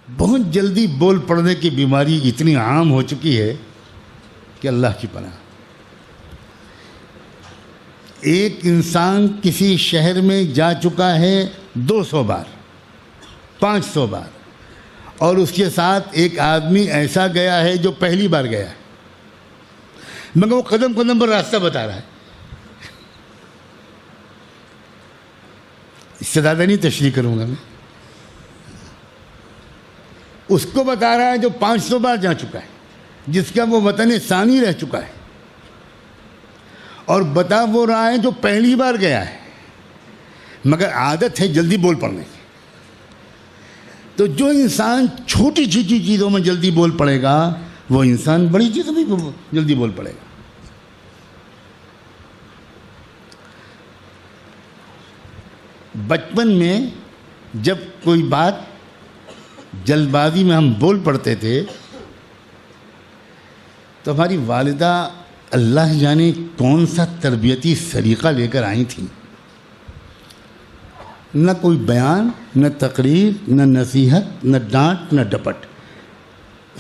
بہت جلدی بول پڑنے کی بیماری اتنی عام ہو چکی ہے کہ اللہ کی پناہ. ایک انسان کسی شہر میں جا چکا ہے 200 بار 500 بار، اور اس کے ساتھ ایک آدمی ایسا گیا ہے جو پہلی بار گیا ہے، مگر وہ قدم قدم پر راستہ بتا رہا ہے. اس سے زیادہ نہیں تشریح کروں گا میں. اس کو بتا رہا ہے جو 500 بار جا چکا ہے، جس کا وہ وطن ثانی رہ چکا ہے، اور بتا وہ رہا ہے جو پہلی بار گیا ہے مگر عادت ہے جلدی بول پڑنے کی. تو جو انسان چھوٹی چھوٹی چیزوں میں جلدی بول پڑے گا وہ انسان بڑی چیزوں میں جلدی بول پڑے گا. بچپن میں جب کوئی بات جلد بازی میں ہم بول پڑتے تھے تو ہماری والدہ اللہ جانے کون سا تربیتی سلیقہ لے کر آئی تھیں. نہ کوئی بیان، نہ تقریر، نہ نصیحت، نہ ڈانٹ، نہ ڈپٹ.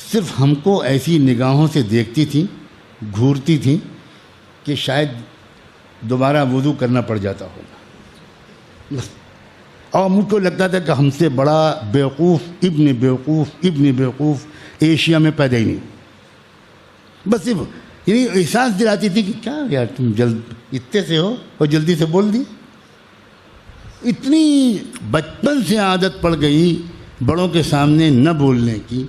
صرف ہم کو ایسی نگاہوں سے دیکھتی تھیں، گھورتی تھیں کہ شاید دوبارہ وضو کرنا پڑ جاتا ہوگا. اور مجھ کو لگتا تھا کہ ہم سے بڑا بیوقوف ابن بیوقوف ایشیا میں پیدا ہی نہیں. بس صرف یعنی احساس دلاتی تھی کہ کیا یار تم جلد اتنے سے ہو اور جلدی سے بول دی. اتنی بچپن سے عادت پڑ گئی بڑوں کے سامنے نہ بولنے کی.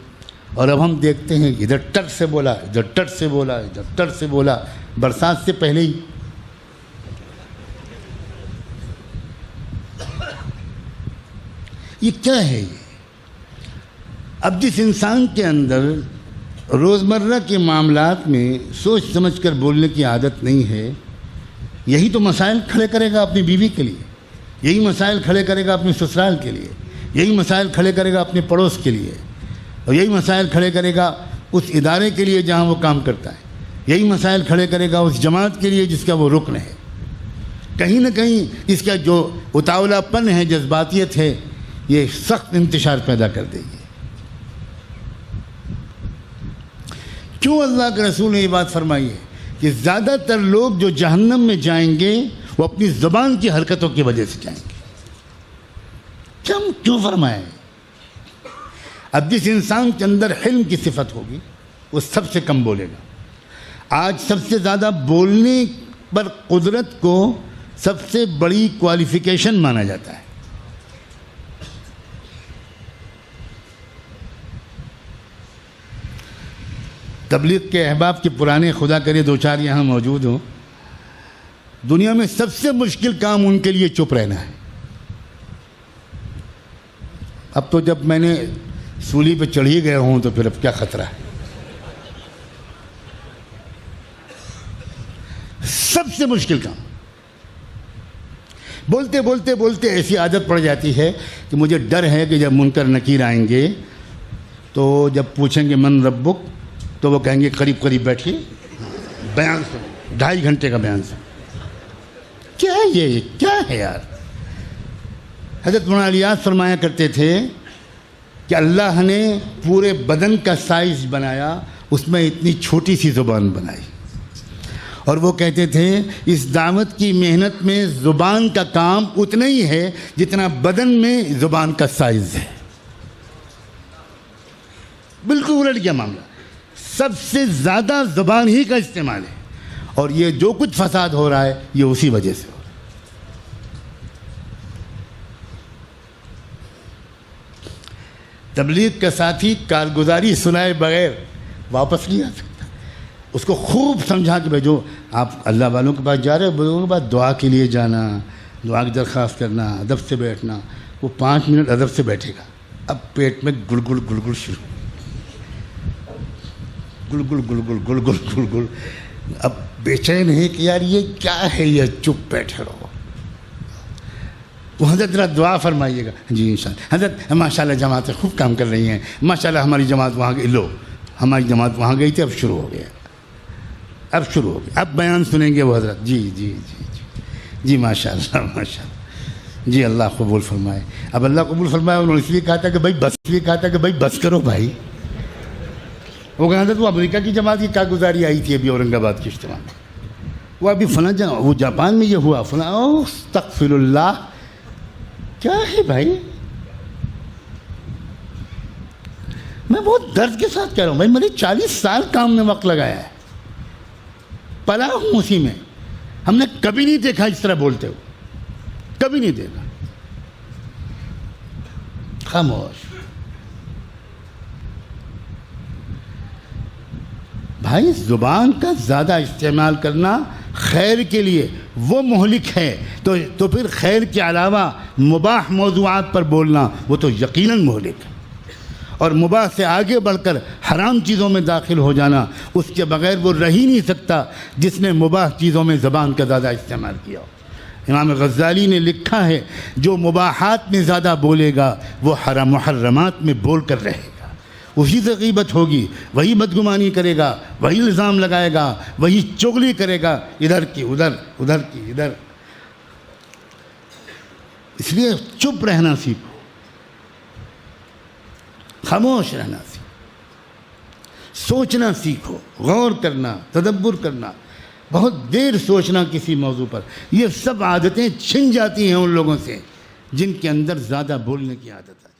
اور اب ہم دیکھتے ہیں ادھر ٹٹ سے بولا، ادھر ٹٹ سے بولا، ادھر ٹٹ سے بولا، برسات سے پہلے ہی. یہ کیا ہے یہ؟ اب جس انسان کے اندر روزمرہ کے معاملات میں سوچ سمجھ کر بولنے کی عادت نہیں ہے، یہی تو مسائل کھڑے کرے گا اپنی بیوی کے لیے، یہی مسائل کھڑے کرے گا اپنے سسرال کے لیے، یہی مسائل کھڑے کرے گا اپنے پڑوس کے لیے، اور یہی مسائل کھڑے کرے گا اس ادارے کے لیے جہاں وہ کام کرتا ہے، یہی مسائل کھڑے کرے گا اس جماعت کے لیے جس کا وہ رکن ہے. کہیں نہ کہیں اس کا جو اتاولا پن ہے، جذباتیت ہے، یہ سخت انتشار پیدا کر دے گی. کیوں اللہ کے رسول نے یہ بات فرمائی ہے کہ زیادہ تر لوگ جو جہنم میں جائیں گے وہ اپنی زبان کی حرکتوں کی وجہ سے جائیں گے. کیوں فرمایا ہے؟ اب جس انسان کے اندر حلم کی صفت ہوگی وہ سب سے کم بولے گا. آج سب سے زیادہ بولنے پر قدرت کو سب سے بڑی کوالیفیکیشن مانا جاتا ہے. تبلیغ کے احباب کے پرانے خدا کرے دو چار یہاں موجود ہوں. دنیا میں سب سے مشکل کام ان کے لیے چپ رہنا ہے. اب تو جب میں نے سولی پہ چڑھ ہی گیا ہوں تو پھر اب کیا خطرہ ہے. سب سے مشکل کام. بولتے بولتے بولتے ایسی عادت پڑ جاتی ہے کہ مجھے ڈر ہے کہ جب منکر نکیر آئیں گے تو جب پوچھیں گے من ربک تو وہ کہیں گے قریب قریب بیٹھیے، بیان سے 2.5 گھنٹے کا بیان سے. کیا ہے یہ؟ کیا ہے یار؟ حضرت مولانا الیاس فرمایا کرتے تھے کہ اللہ نے پورے بدن کا سائز بنایا، اس میں اتنی چھوٹی سی زبان بنائی. اور وہ کہتے تھے اس دعوت کی محنت میں زبان کا کام اتنا ہی ہے جتنا بدن میں زبان کا سائز ہے. بالکل الٹ گیا معاملہ. سب سے زیادہ زبان ہی کا استعمال ہے، اور یہ جو کچھ فساد ہو رہا ہے یہ اسی وجہ سے ہو رہا ہے. تبلیغ کا ساتھی کارگزاری سنائے بغیر واپس نہیں آ سکتا. اس کو خوب سمجھا کہ بھائی جو آپ اللہ والوں کے پاس جا رہے ہو بزرگوں کے پاس دعا کے لیے جانا، دعا کی درخواست کرنا، ادب سے بیٹھنا. وہ 5 منٹ ادب سے بیٹھے گا، اب پیٹ میں گڑگڑ گڑگڑ شروع، گڑگڑ گڑگڑ گڑگڑ گڑگڑ. اب بے چین ہے کہ یار یہ کیا ہے، یہ چپ بیٹھے رہو. وہ حضرت ذرا دعا فرمائیے گا. جی انشاءاللہ حضرت ماشاءاللہ جماعتیں خوب کام کر رہی ہیں، ماشاءاللہ ہماری جماعت وہاں گئی. لو ہماری جماعت وہاں گئی تھی، اب شروع ہو گیا، اب شروع ہو گیا، اب بیان سنیں گے وہ حضرت. جی جی جی جی جی ماشاءاللہ ماشاءاللہ. جی اللہ قبول فرمائے. اب اللہ قبول فرمائے انہوں نے اس لیے کہا تھا کہ بھائی بس کرو بھائی. وہ کہا تھا تو امریکہ کی جماعت کی کارگزاری آئی تھی ابھی اورنگ آباد کے اجتماع میں, وہ ابھی فلاں وہ جاپان میں یہ ہوا فلاں. استغفر اللہ, کیا ہے بھائی؟ میں بہت درد کے ساتھ کہہ رہا ہوں بھائی, میں نے 40 سال کام میں وقت لگایا ہے, پلا ہوں اسی میں. ہم نے کبھی نہیں دیکھا اس طرح بولتے ہو, کبھی نہیں دیکھا. خاموش بھائی. زبان کا زیادہ استعمال کرنا خیر کے لیے وہ مہلک ہے, تو پھر خیر کے علاوہ مباح موضوعات پر بولنا وہ تو یقیناً مہلک ہے. اور مباح سے آگے بڑھ کر حرام چیزوں میں داخل ہو جانا, اس کے بغیر وہ رہ ہی نہیں سکتا جس نے مباح چیزوں میں زبان کا زیادہ استعمال کیا ہو. امام غزالی نے لکھا ہے جو مباحات میں زیادہ بولے گا وہ حرام محرمات میں بول کر رہے گا. اسی سے غیبت ہوگی, وہی بدگمانی کرے گا, وہی الزام لگائے گا, وہی چغلی کرے گا, ادھر کی ادھر, ادھر کی ادھر. اس لیے چپ رہنا سیکھو, خاموش رہنا سیکھو, سوچنا سیکھو, غور کرنا, تدبر کرنا, بہت دیر سوچنا کسی موضوع پر. یہ سب عادتیں چھن جاتی ہیں ان لوگوں سے جن کے اندر زیادہ بولنے کی عادت ہے.